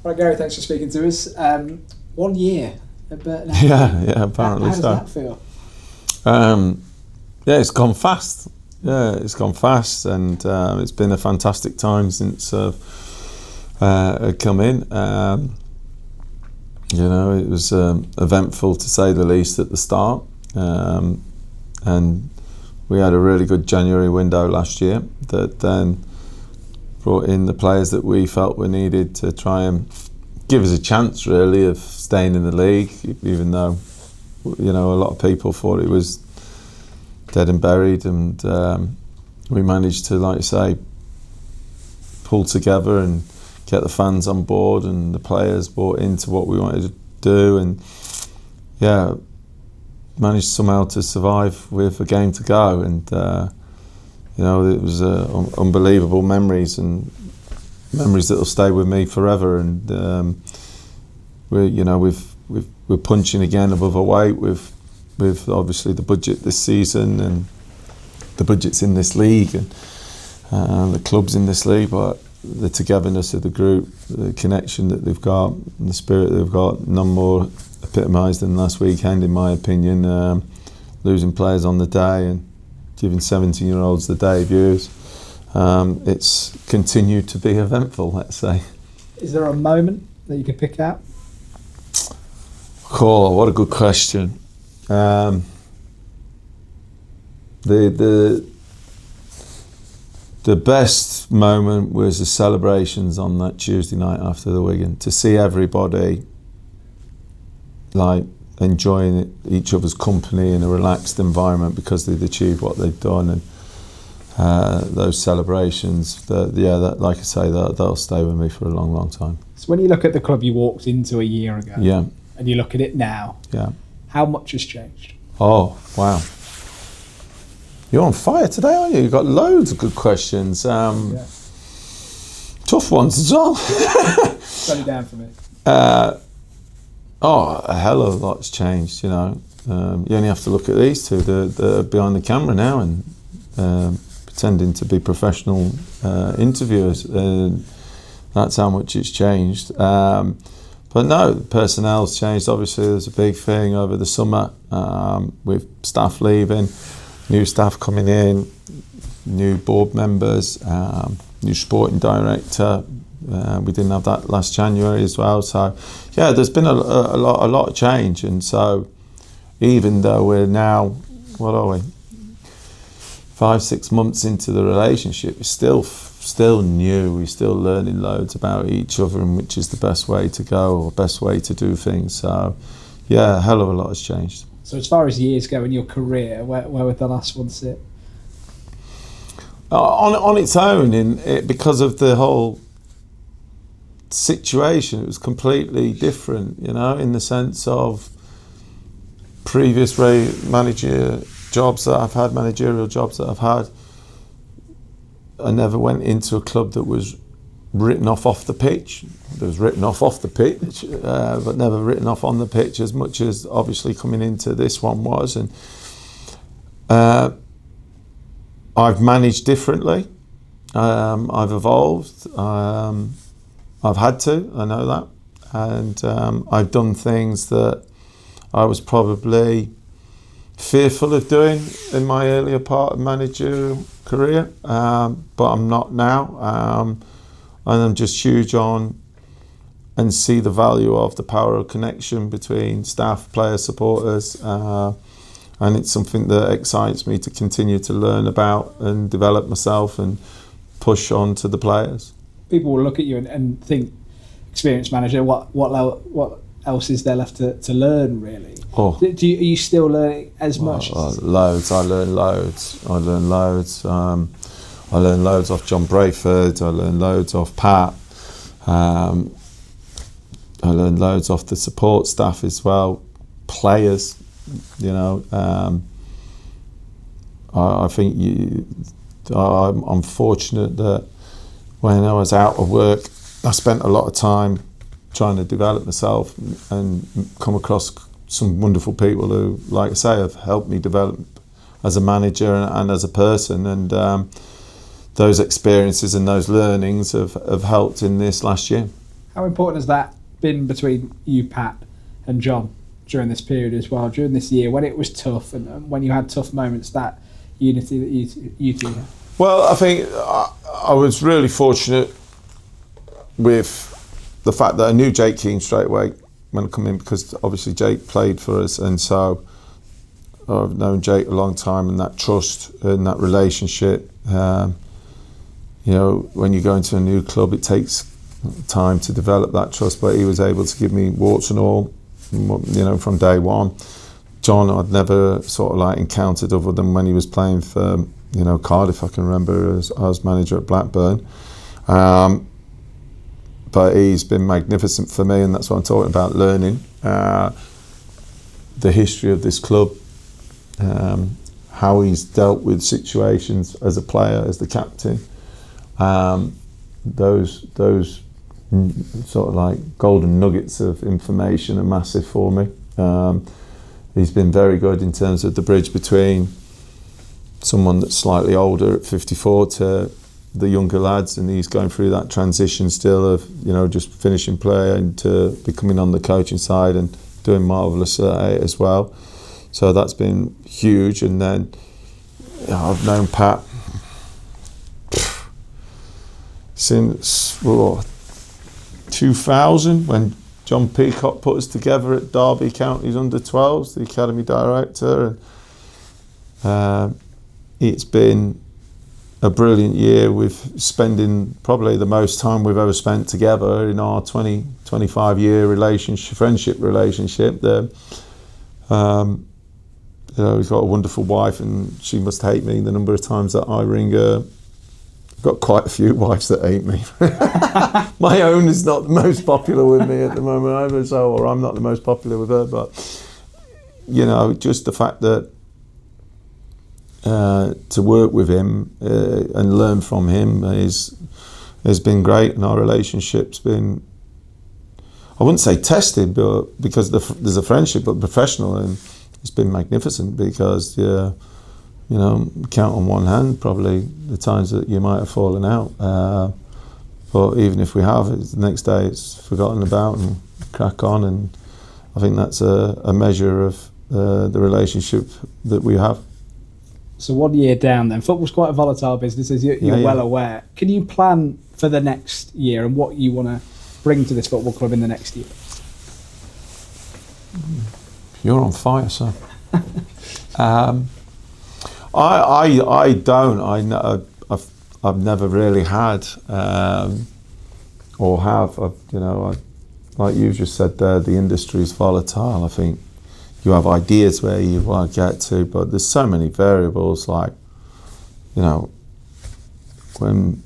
Right, Gary, thanks for speaking to us. 1 year at Burton. Yeah, apparently how does so. that feel? Yeah, it's gone fast. And it's been a fantastic time since I've come in. It was eventful to say the least at the start, and we had a really good January window last year that then brought in the players that we felt were needed to try and give us a chance, really, of staying in the league, even though, a lot of people thought it was dead and buried, and we managed to, like you say, pull together and get the fans on board and the players bought into what we wanted to do, and managed somehow to survive with a game to go, and it was unbelievable memories that will stay with me forever, and we're punching again above our weight with obviously the budget this season and the budgets in this league and the clubs in this league, but the togetherness of the group, the connection that they've got, and the spirit they've got, none more epitomised than last weekend, in my opinion. Losing players on the day and giving 17-year-olds the debuts. It's continued to be eventful, let's say. Is there a moment that you could pick out? Oh, what a good question. The best moment was the celebrations on that Tuesday night after the Wigan, to see everybody enjoying each other's company in a relaxed environment because they'd achieved what they'd done, and those celebrations, like I say, they'll stay with me for a long, long time. So when you look at the club you walked into a year ago, and you look at it now, how much has changed? Oh, wow. You're on fire today, aren't you? You've got loads of good questions. Tough ones as well. Shut it down for me. A hell of a lot's changed, You only have to look at these two. They're behind the camera now and pretending to be professional interviewers. That's how much it's changed. But no, the personnel's changed. Obviously, there's a big thing over the summer with staff leaving, new staff coming in, new board members, new sporting director. We didn't have that last January as well. So, there's been a lot of change. And so, even though we're now, what are we, 5-6 months into the relationship, it's still new. We're still learning loads about each other and which is the best way to go or best way to do things. So, a hell of a lot has changed. So as far as years go in your career, where would the last one sit? On its own, because of the whole situation, it was completely different, in the sense of previous managerial jobs that I've had, I never went into a club that was written off the pitch. It was written off the pitch, but never written off on the pitch, as much as obviously coming into this one was. And I've managed differently. I've evolved. I've had to, I know that. And I've done things that I was probably fearful of doing in my earlier part of managerial career, but I'm not now. And I'm just huge on and see the value of the power of connection between staff, players, supporters, and it's something that excites me to continue to learn about and develop myself and push on to the players. People will look at you and think, experienced manager, what else is there left to learn, really? Are you still learning as much? Loads. I learn loads. I learn loads off John Brayford. I learn loads off Pat. I learn loads off the support staff as well. Players, I think I'm fortunate that when I was out of work, I spent a lot of time trying to develop myself and come across some wonderful people who, like I say, have helped me develop as a manager and as a person. And those experiences and those learnings have helped in this last year. How important has that been between you, Pat, and John during this period as well, during this year when it was tough and when you had tough moments, that unity that you two had? Well, I think I was really fortunate with the fact that I knew Jake Keane straight away when I come in, because obviously Jake played for us, and so I've known Jake a long time, and that trust and that relationship. You know, when you go into a new club, it takes time to develop that trust, but he was able to give me warts and all, you know, from day one. John, I'd never sort of like encountered other than when he was playing for, you know, Cardiff. I can remember as I was manager at Blackburn. But he's been magnificent for me, and that's what I'm talking about, learning the history of this club, how he's dealt with situations as a player, as the captain. Those sort of like golden nuggets of information are massive for me. He's been very good in terms of the bridge between someone that's slightly older at 54 to the younger lads, and he's going through that transition still of, you know, just finishing play and to becoming on the coaching side and doing marvellous at it as well. So that's been huge. And then, you know, I've known Pat since 2000 when John Peacock put us together at Derby County's under-12s, the academy director. And it's been a brilliant year with spending probably the most time we've ever spent together in our 25 year friendship relationship there. You know, he's got a wonderful wife, and she must hate me the number of times that I ring her. I've got quite a few wives that hate me. My own is not the most popular with me at the moment either, so, or I'm not the most popular with her, but, you know, just the fact that to work with him and learn from him has been great, and our relationship's been, I wouldn't say tested, but because there's a friendship, but professional, and it's been magnificent because you know, count on one hand probably the times that you might have fallen out, but even if we have, the next day it's forgotten about and crack on, and I think that's a measure of the relationship that we have. So 1 year down then, football's quite a volatile business, as you're well aware. Can you plan for the next year and what you want to bring to this football club in the next year? You're on fire, sir. I don't. I've never really had or have. You know, like you just said there, the industry is volatile. I think you have ideas where you want to get to, but there's so many variables. Like, you know, when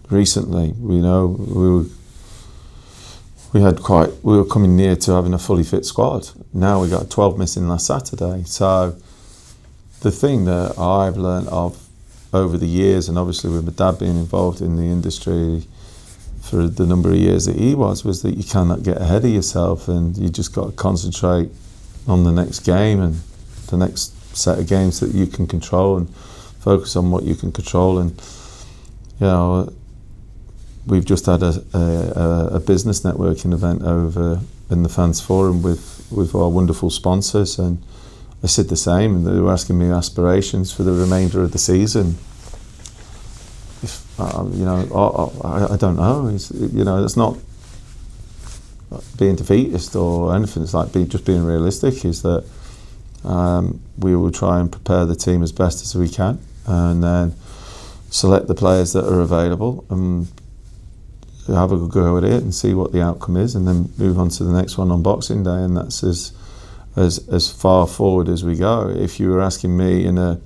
recently, you know, we were coming near to having a fully fit squad. Now we got 12 missing last Saturday. So the thing that I've learned of over the years, and obviously with my dad being involved in the industry for the number of years that he was that you cannot get ahead of yourself, and you just got to concentrate on the next game and the next set of games that you can control, and focus on what you can control. And, you know, we've just had a business networking event over in the Fans Forum with our wonderful sponsors, and I said the same, and they were asking me aspirations for the remainder of the season. If you know, I don't know. You know, it's not being defeatist or anything. It's like just being realistic. Is that we will try and prepare the team as best as we can, and then select the players that are available and have a good go at it and see what the outcome is, and then move on to the next one on Boxing Day. And that's as far forward as we go. If you were asking me in a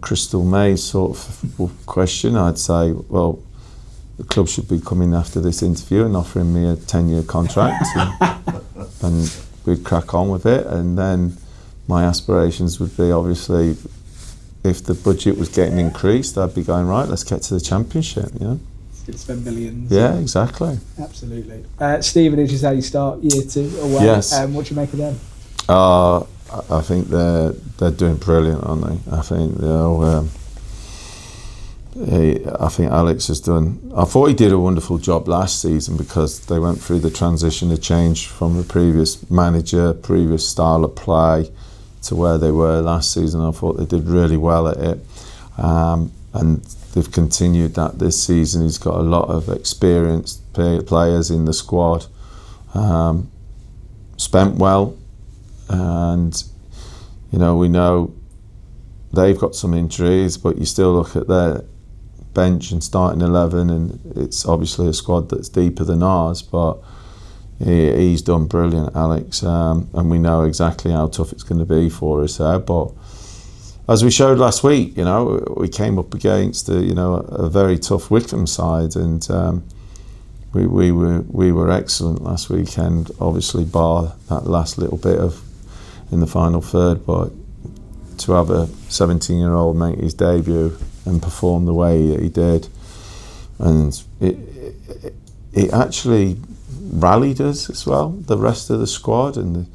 Crystal Maze sort of question, I'd say, well, the club should be coming after this interview and offering me a 10-year contract, and we'd crack on with it. And then my aspirations would be, obviously, if the budget was getting increased, I'd be going, right, let's get to the Championship, you know. Could spend millions. Yeah, exactly. Absolutely. Stevenage is how you start year 2 away. Yes. What do you make of them? I think they're doing brilliant, aren't they? I think I think Alex has done. I thought he did a wonderful job last season because they went through the transition, the change from the previous manager, previous style of play, to where they were last season. I thought they did really well at it, and they've continued that this season. He's got a lot of experienced players in the squad. Spent well, and we know they've got some injuries, but you still look at their bench and starting 11, and it's obviously a squad that's deeper than ours, but he's done brilliant, Alex, and we know exactly how tough it's going to be for us there. But as we showed last week, we came up against a very tough Wycombe side, and we were excellent last weekend. Obviously, bar that last little bit of in the final third, but to have a 17-year-old make his debut and perform the way he did, and it actually rallied us as well, the rest of the squad, and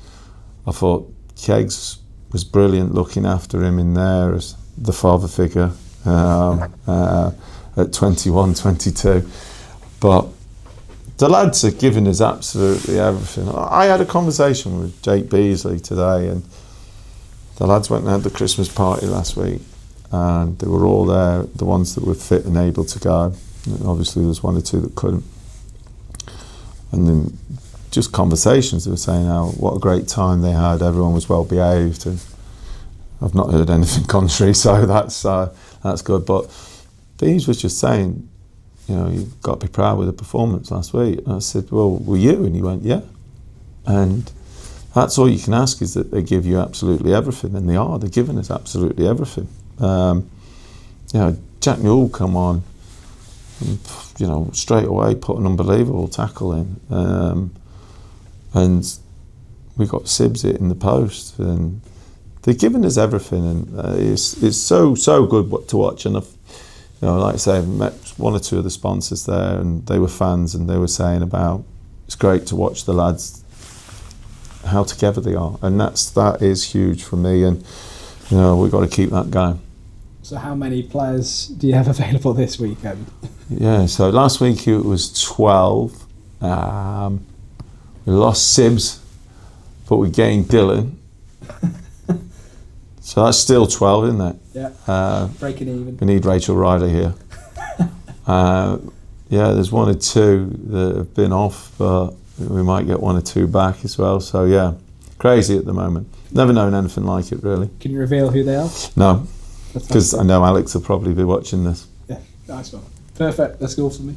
I thought Keggs was brilliant looking after him in there as the father figure at 21, 22. But the lads are giving us absolutely everything. I had a conversation with Jake Beasley today, and the lads went and had the Christmas party last week, and they were all there, the ones that were fit and able to go. And obviously there's one or two that couldn't. And then just conversations, they were saying what a great time they had, everyone was well behaved, and I've not heard anything contrary, so that's good. But Bees was just saying, you've got to be proud with the performance last week. And I said, well, were you? And he went, yeah. And that's all you can ask, is that they give you absolutely everything, and they're giving us absolutely everything. Jack Newell come on, and, straight away put an unbelievable tackle in, and we got Sibs it in the post, and they're giving us everything, and it's so good to watch. And like I say, I've met one or two of the sponsors there, and they were fans, and they were saying about it's great to watch the lads, how together they are, and that is huge for me, and we've got to keep that going. So how many players do you have available this weekend? Yeah, so last week it was 12. We lost Sibs, but we gained Dylan. So that's still 12, isn't it? Yeah, breaking even. We need Rachel Riley here. There's one or two that have been off, but we might get one or two back as well. So yeah, crazy at the moment. Never known anything like it, really. Can you reveal who they are? No, because I know Alex will probably be watching this. Yeah, nice one. Perfect, that's all for me.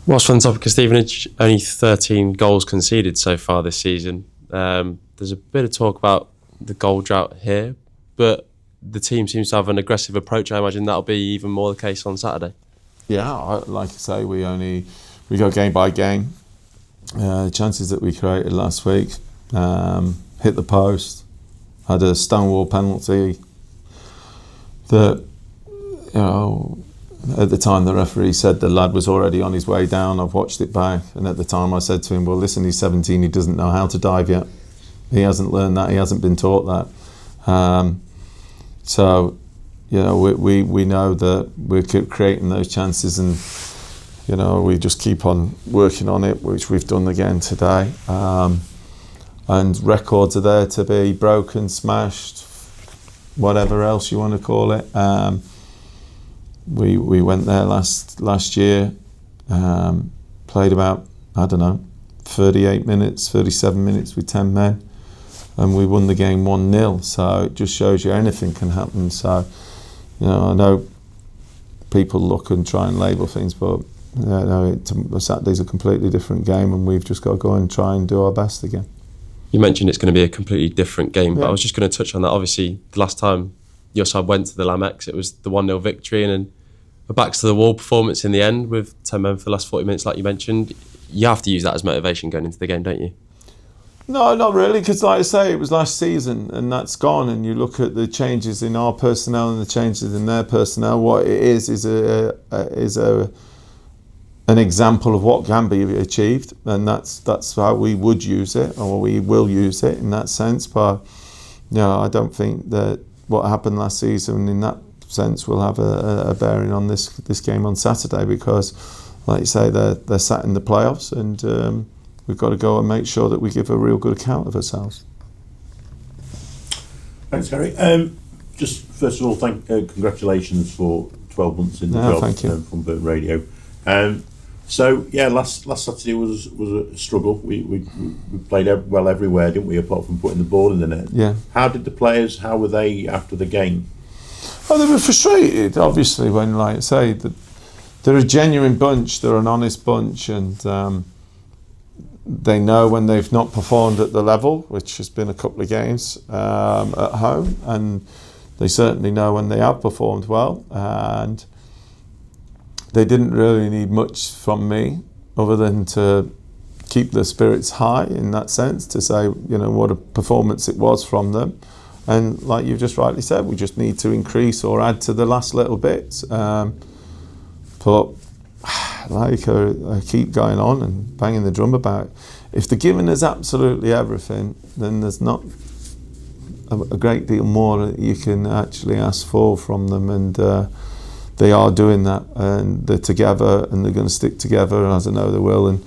Whilst on the topic of Stevenage, only 13 goals conceded so far this season. There's a bit of talk about the goal drought here, but the team seems to have an aggressive approach. I imagine that'll be even more the case on Saturday. Yeah, like I say, we go game by game. The chances that we created last week, hit the post, had a Stonewall penalty that, at the time the referee said the lad was already on his way down. I've watched it back, and at the time I said to him, well, listen, he's 17, he doesn't know how to dive yet. He hasn't learned that, he hasn't been taught that. So, we know that we keep creating those chances, and we just keep on working on it, which we've done again today. And records are there to be broken, smashed, whatever else you want to call it. We went there last year, played about 38 minutes, 37 minutes with 10 men, and we won the game 1-0. So it just shows you anything can happen. So I know people look and try and label things, but Saturday's a completely different game, and we've just got to go and try and do our best again. You mentioned it's going to be a completely different game, but I was just going to touch on that. Obviously, the last time your side went to the Lamex, it was the 1-0 victory, and a backs-to-the-wall performance in the end with 10 men for the last 40 minutes, like you mentioned. You have to use that as motivation going into the game, don't you? No, not really, because like I say, it was last season, and that's gone, and you look at the changes in our personnel and the changes in their personnel. What it is an example of what can be achieved, and that's how we would use it, or we will use it in that sense. But I don't think that what happened last season in that sense will have a bearing on this game on Saturday, because, like you say, they're sat in the playoffs, and we've got to go and make sure that we give a real good account of ourselves. Thanks, Gary. Just first of all, congratulations for 12 months in the job. Thank you. From Burton Radio. So yeah, last Saturday was a struggle. We played well everywhere, didn't we? Apart from putting the ball in the net. Yeah. How did the players? How were they after the game? Oh, they were frustrated, obviously, when, like I say, they're a genuine bunch. They're an honest bunch, and they know when they've not performed at the level, which has been a couple of games at home, and they certainly know when they have performed well. And they didn't really need much from me other than to keep their spirits high, in that sense, to say, what a performance it was from them. And like you've just rightly said, we just need to increase or add to the last little bits. But like I keep going on and banging the drum about it. If they're giving us absolutely everything, then there's not a great deal more that you can actually ask for from them, and they are doing that, and they're together, and they're going to stick together, as I know they will, and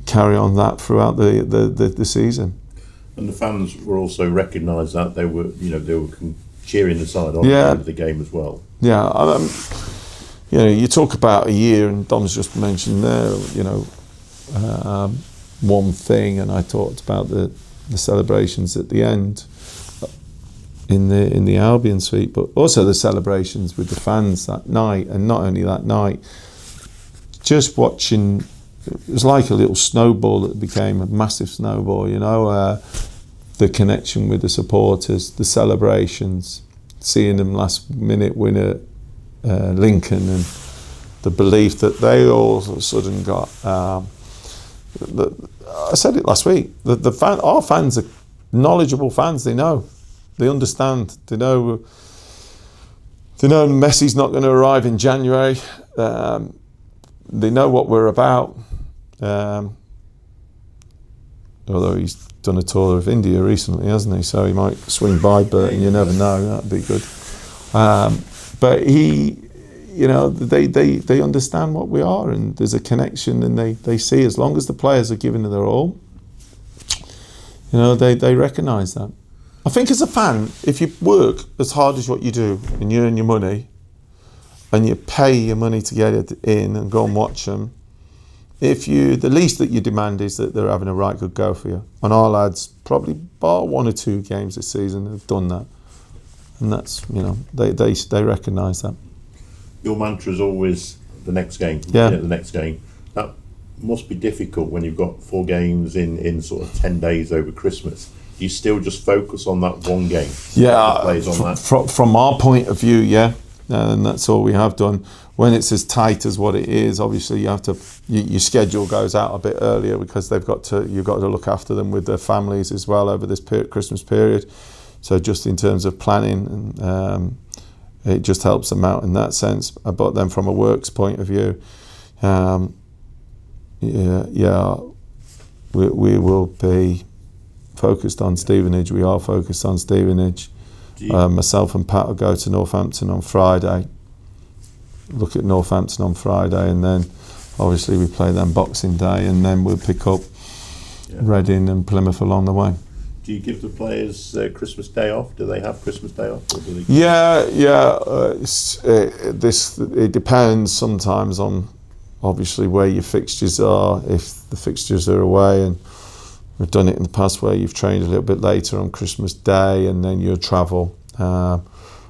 carry on that throughout the season. And the fans were also recognised that they were cheering the side on at the end of the game as well. Yeah, you talk about a year, and Dom's just mentioned there, one thing, and I talked about the celebrations at the end in the Albion suite, but also the celebrations with the fans that night, and not only that night, just watching. It was like a little snowball that became a massive snowball, the connection with the supporters, the celebrations, seeing them last minute win at Lincoln, and the belief that they all of a sudden got. I said it last week. Our fans are knowledgeable fans. They know, they understand. They know Messi's not going to arrive in January. They know what we're about. Although he's done a tour of India recently, hasn't he? So he might swing by Burton. You never know. That'd be good. But they understand what we are, and there's a connection, and they see, as long as the players are giving it their all, they recognise that. I think as a fan, if you work as hard as what you do, and you earn your money, and you pay your money to get it in and go and watch them, the least that you demand is that they're having a right good go for you. And our lads, probably bar 1 or 2 games this season, have done that. And that's, they recognise that. Your mantra is always the next game. Yeah. The next game. That must be difficult when you've got 4 games in sort of 10 days over Christmas. Do you still just focus on that one game? Yeah, from our point of view, yeah. And that's all we have done. When it's as tight as what it is, obviously you have to. Your schedule goes out a bit earlier, because you've got to look after them with their families as well over this Christmas period. So just in terms of planning, it just helps them out in that sense. But then from a works point of view, we will be focused on Stevenage. We are focused on Stevenage. Myself and Pat will go to Northampton on Friday. Look at Northampton on Friday, and then obviously we play them Boxing Day, and then we'll pick up Reading and Plymouth along the way. Do you give the players Christmas Day off? Do they have Christmas Day off? Or do they it depends sometimes on obviously where your fixtures are. If the fixtures are away, and we've done it in the past where you've trained a little bit later on Christmas Day, and then you travel.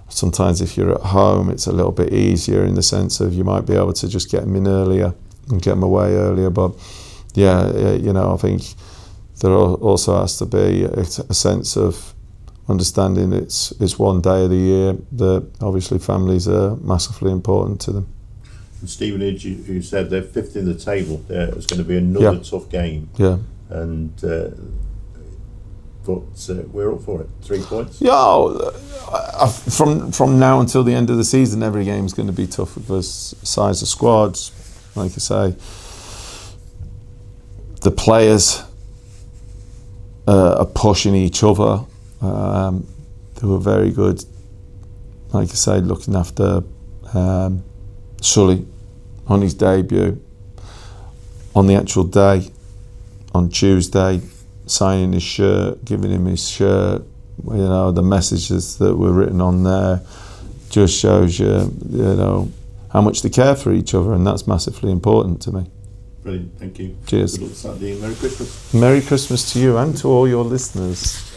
Sometimes if you're at home, it's a little bit easier in the sense of you might be able to just get them in earlier and get them away earlier. But I think there also has to be a sense of understanding it's one day of the year that obviously families are massively important to them. And Stevenage, you said they're 5th in the table. It's going to be another tough game. Yeah. And but we're up for it. 3 points. Yeah. From now until the end of the season, every game is going to be tough because size of squads, like I say, the players are pushing each other. They were very good like I say, looking after Sully on his debut, on the actual day, on Tuesday, signing his shirt, giving him his shirt, you know, the messages that were written on there just shows you, you know, how much they care for each other, and that's massively important to me. Brilliant, thank you. Cheers. Good luck Saturday and Merry Christmas. Merry Christmas to you and to all your listeners.